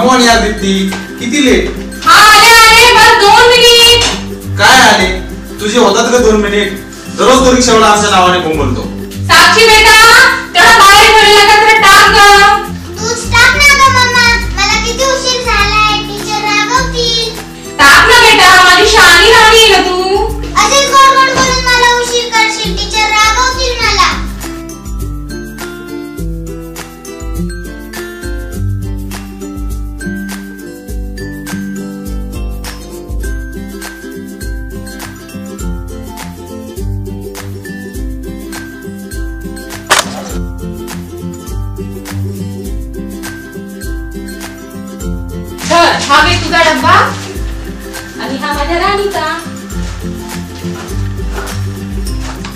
On यार दीप्ती, किती late? हाँ आले बस 2 मिनिट. काय आले? तुझे होतात का 2 मिनिट? दररोज तो रिक्षावाला अशा नावाने बोलतो. साक्षी बेटा तेवढा बाहेर पडला का तर टाक ग. तूच टाक ना ग मम्मा, मला किती उशीर झालाय, टीचर रागवतील. टाक ना बेटा, माझी शानी राणी आहे ना तू. अजून गोड गोड बोलून मला उशीर करशील, टीचर रागवतील मला. हा घे तुझा डब्बा आणि हा माझ्या राणीचा.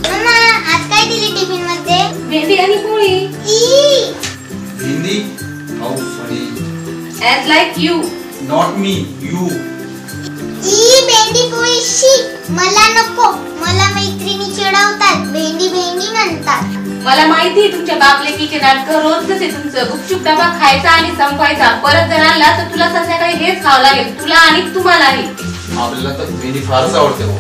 मम्मा आज काय दिली टिफिन मध्ये? भेंडी आणि पोळी. Hindi? How funny. As like you. Not me, you. भेंडी पोळी शी, मला नको. मला मैत्रिणी चिडवतात, भेंडी भेंडी म्हणतात. मला माहिती आहे तुमच्या बापलेकीचे नाटक रोज कसे तुमचं. गुपचूप डबा खायचा आणि संपवायचा. परत जर आणला तर तुला संध्याकाळी हेच खावं लागेल, तुला आणि तुम्हालाही. आपल्याला तर भेंडी फारच आवडते हो.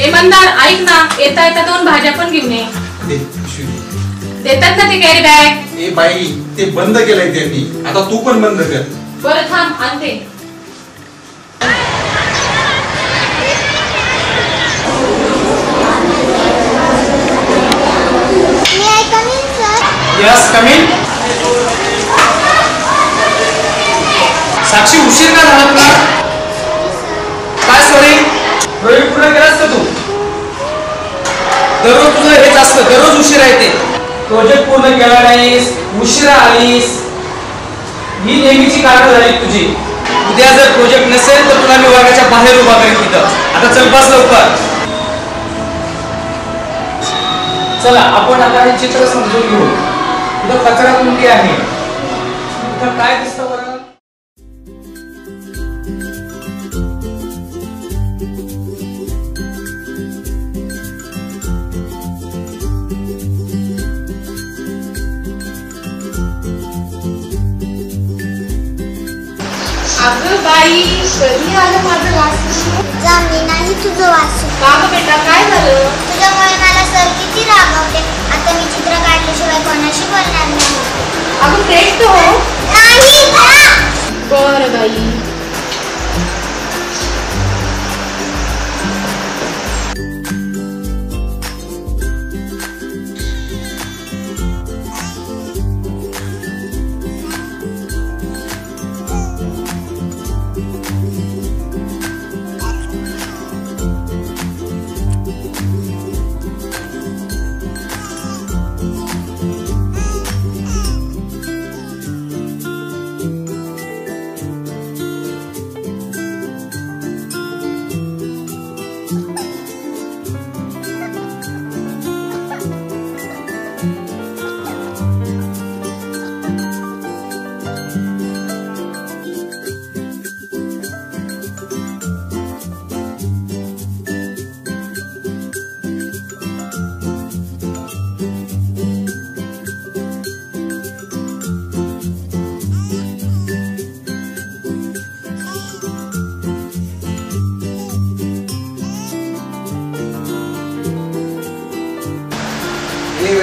ए मंदार ऐक ना, येता येता 2 भाज्या पण घेऊन ये. दे, पिशवी दे. देतात ना ते कॅरी बॅग. ए बाई, ते बंद केलंय त्यांनी, आता तू पण बंद कर. बरं थांब आणते. Yes come in. साक्षी उशीर का झाला तुला? काय सॉरी, प्रोजेक्ट पूर्ण केलास का तू? दररोज तुझं हेच असतं, दररोज उशीर येते. प्रोजेक्ट पूर्ण केला नाहीस, उशिरा आलीस, ही नेहमीची कारण झाली तुझी. उद्या जर प्रोजेक्ट नसेल तर तुला मी वर्गाच्या बाहेर उभा करेन तिथं. आता चल बस लवकर. चला आपण आता हे चित्र समजून घेऊ. इथं कचरा कुंडी आहे. इथं काय दिसतं बरं? अगं बाई, कधी आलं माझं वाचन? जमली नाही तुझं वाचून. का गं बेटा, काय झालं? तुझ्यामुळे मला सर किती रागवते. आता मी चित्र काढल्याशिवाय कोणाशी बोलणार नाही. अगं ब्रेक तो नाही जा. बरं बाई.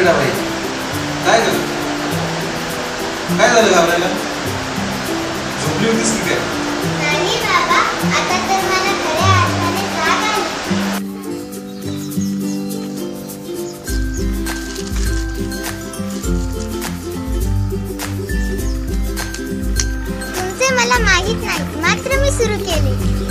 भाई काय झालं? काय झालं घाबरायला? झोपली होतीस की काय? नाही बाबा, आता तर मला खऱ्या अर्थाने जाग आली. तुमचे मला माहित नाही, मात्र मी सुरू केले.